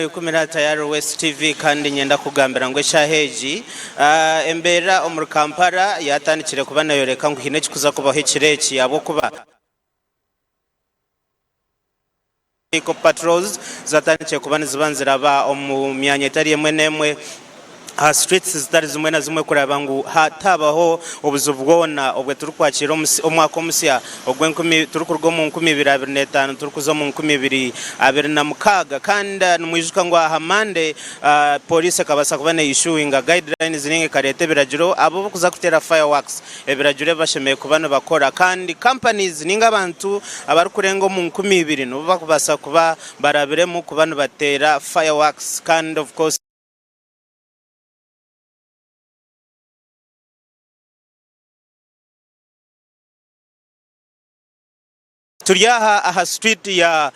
Kumira tayari West TV kandi nyenda kugambira ngo eshaheji embera omuri Kampala yatandikire kuba nayo reka ngo hine kikuza kubaho ekireki abo kuba Eco patrols zatandikire kuba nizibanzira ba omu myanya etari emwe nemwe streets zitari zimwe na zimwe kuraba ngo hatabaho obuzu bwona obwe turi kwakira omwaka omusya ogwenkumi turi kurgo mu 2025 turi kuzo mu 2026 kandi numwijuka ngo ahamande police kabasa kubane issuing guidelines zininge karete biragiro abo kuza kutera fireworks ebiragiro bashemeye kubana bakora kandi companies ninga abantu abari kurengo mu 2020 no bakubasa kuba barabire mu kubana batera fireworks kind of course Turiyaha aha street ya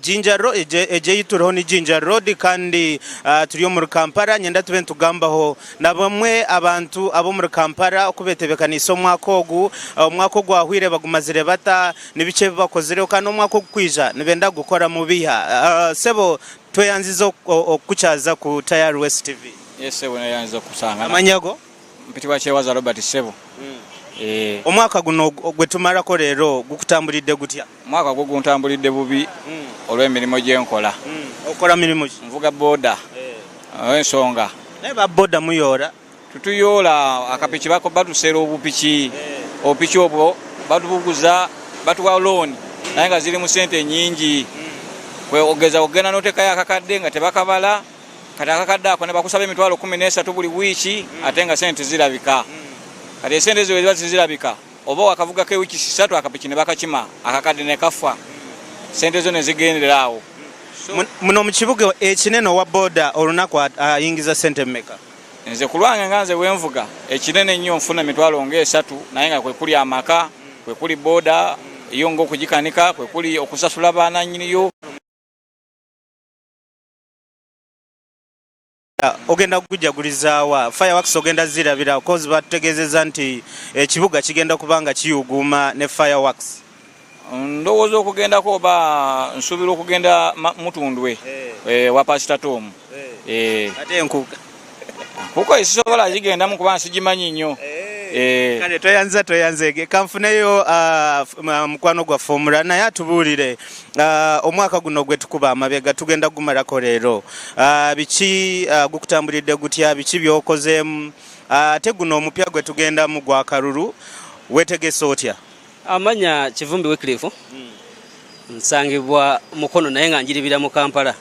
Jinja Road eje turoho ni Jinja Road kandi turiyo muri Kampala nyenda tube tugambaho na bamwe abantu abo muri Kampala okubetebekaniso mwakogu mwakogu ahwire bagumazire bata nibice bakozere kandi omwako kwija nibenda gukora mu biha sebo tweyanzizo okuchaza ku Tayari West TV Yes sebo yanzizo kusanga amanyago mpiti wachewaza Robert Sebo omwaka guno gwetumara ko rero gukutambulidde gutya mwaka gwo guntambulidde bubi olw'emirimu gyenkola okola mirimu nvuga boda ensonga neba boda muyora tutuyola akapiki bako batusera obupiki opiki obwo batubuguza batuwa loan naye nga ziri mu sente nyingi kwe ogeza ogenda noteka yakakadde nga tebakabala kati akakadde ako ne bakusaba emitwalo 13 buli wiiki ate nga sente zirabika kati sente zo ziba zirabika oba wakavuga ke wiki 3 akapiki ne bakakima akakadde ne kafa sente zo ne zigenderaawo muno mu kibuga ekinene wa boda olunako ayingiza sente mmeka nze kulwanga nganze wenvuga ekinene nnyo nfuna mitwalo nge 3 naye nga kwe kuli amaka kwe kuli boda iyo ngo kujikanika kwe kuli okusasula bana nyiniyo ogenda kujagulizawa fireworks ogenda zirabira cause bategezeza nti ekibuga kigenda kubanga kiyuguma ne fireworks ndowooza okugenda ko ba nsubira okugenda mutundwe wa Pastor Tom ate enkuka kuko isobola zigenda mu kuba nsigimanyi nnyo kale toyanzege kanfuneyo mukwano gwa formula naye atubulire omwaka guno gwe tukuba amabega tugenda gumalako rero biki gukutambulidde gutya biki byokozemu ate guno omupya gwe tugenda mu gwa Kalulu wetegese otya amanya Kivumbi Wycliffe nsangibwa mukono naye nga njiribira mu Kampala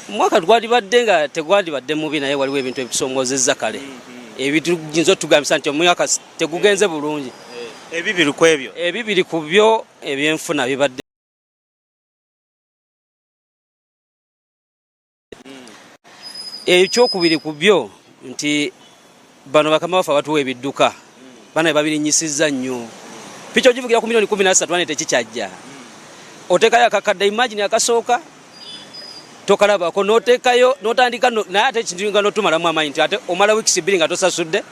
mwaka twali badde nga tegwali badde mubi naye waliwo ebintu ebisongozezza kale ebitu jinzo tugambisa nti omwaka tegugenze bulungi ebibiri ku ebyo ebibiri ku byo ebyenfuna bibadde ekyokubiri ku byo nti bano bakama bafa batuwa ebidduka bana babirinyisizza nnyo picho givugira ku milioni 13 wane tekikyajja otekayo akakadde imagine akasooka tokalaba ko notekayo notandika naye ate ekintu nga notumala mu amainti ate omala weeks 2 nga tosasudde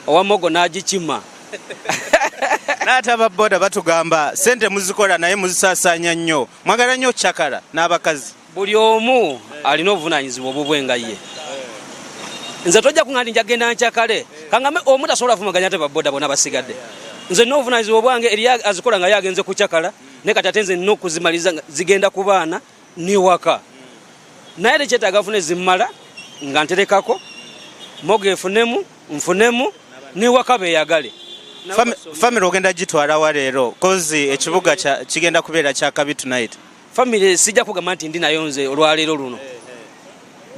owamogo n'agikima n'ate ababoda batugamba sente muzikola naye muzisasanya nnyo mwagala nnyo kyakala n'abakazi buli omu alina obuvunanyizibwa obubwenga ye nze tojja kuŋŋandi njagenda nkyakale kangame omu tasobola vumaganya ate baboda bona basigadde nze n'obuvunanyizibwa obwange eri azikola nga yagenze ku kyakala ne kati ate nze nina okuzimaliza zigenda ku baana niwaka naye lekyetaaga afune zimmala nga nterekako moga efunemu nfunemu niwaka beyagale family ogenda gitwala wa leero kozi ekibuga kigenda kubeera kyakabi tonight family sijja kugamba nti ndi nayo nze olwaleero luno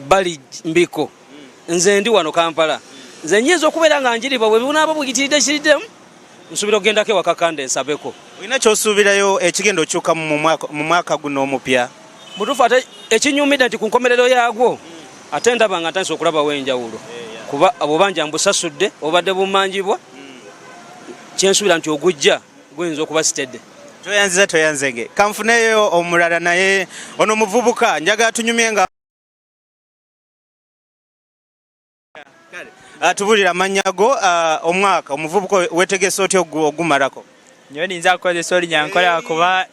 bali mbiko nze ndi wano Kampala nze nyinza okubeera nga njiriba bwe bunaaba bugitiridde kiriddemu nsubira ogendako ewaka kandi ensabeko olina kyosuubirayo ekigenda okyuka mu mwaka guno omupya mutufu ate ekinyumidde nti ku nkomerero yaagwo ate ndaba nga ntandise okulabawo enjawulo kuba abo banja mbusasudde obadde bumanjibwa kyensuubira nti ogujja guyinza okuba sitedde toyanzege kanfuneyo omulala naye ono muvubuka njagala tunyumye nga atubulira amanyago omwaka omuvubuka wetegese otya ogumalako nyo ninza kukozesa olunyankole kuba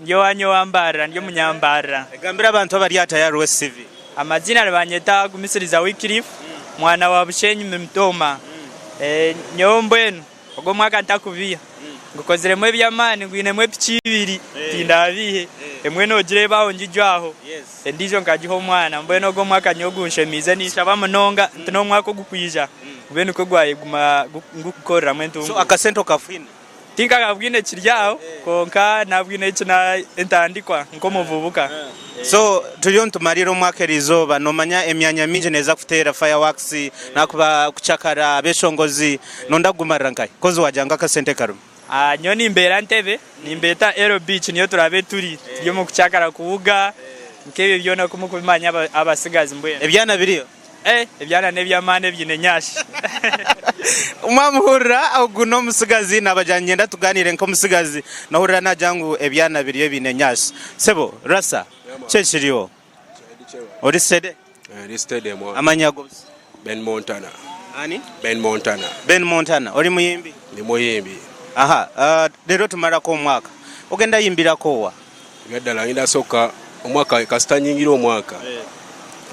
ndio wanyowambara ndio munyambara. Egambira abantu abali atayari West TV. Amazina libanyeta Gumisiriza Wycliffe mwana wa Bushenyi Mtoma. Nyo mbwenu ogwo mwaka ntakubia ngukozeremo ebyamani ngwinemo epiki 2 tindabihe emwe nogire bawo njijwaho endijo nkajiho mwana mbwenu ogwo mwaka nyogunshemize nishaba munonga ntino mwaka gukwija ubenu ko gwaye ngukora mwentu. So akasento kafine tinka kabwine kiryaho konka nabwine kina entandikwa nkomuvubuka. So tuliyo ntumarira omwaka erizoba nomanya emyanya mingi neza kutera fireworks nakuba kuchakara abeshongozi nondagumarira nkai kozi wajanga kasente karum. Nyo nimbera Ntebe nimbeta Aero Beach niyo turabe turi mu kuchakara kubuga nkebe byona kumukubimanya abasigazi mbwene ebyana biriyo ebyana nebyamane byine nyashi. Umamhurra oguno musigazi nabajanye ndatuganire nko musigazi nahurira najangu ebyana biriyo bine nyashi sebo rasa chechiriyo ori sede mo amanyago Ben Montana. Ani Ben Montana ori muyimbi ni muyimbi. Aha lero tumara ko mwaka ogenda yimbira kowa Yaddala inda soka omwaka kasita nyingira omwaka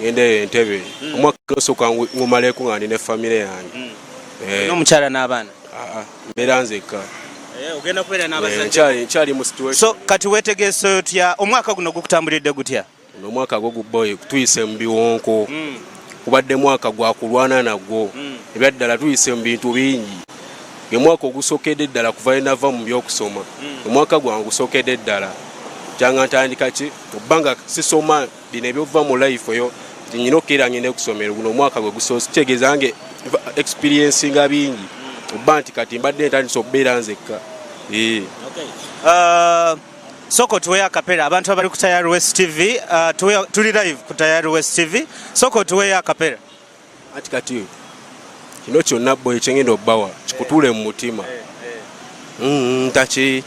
ngende Entebbe omwaka soka ngumale ku ngani ne family yange no muchara n'abana mberanzeka ogenda kwera n'abazanyi cyari mu situation. So kati wetegeso tya omwaka guno gukutambulidde gutya no mwaka go boy tuyise mbiwonko kubadde mwaka gwa kulwana nagwo ebyaddala tuyise mbintu bingi mwaka ogusokedde ddala kuva enava mu byokusoma omwaka gwangu sokedde ddala kyanga ntandika ki obanga sisoma bino ebyova mu life yo nyina okera ngende kusomera guno omwaka gwe gusoose kyegezange experience nga bingi obba nti kati mbadde ntandise okubeera nzekka. Soko tuwe akapera abantu abali ku Tayari West TV tuli live ku Tayari West TV soko tuwe akapera ati kati kino kyonna boy kyengenda obbawa kikutule mu mutima tachi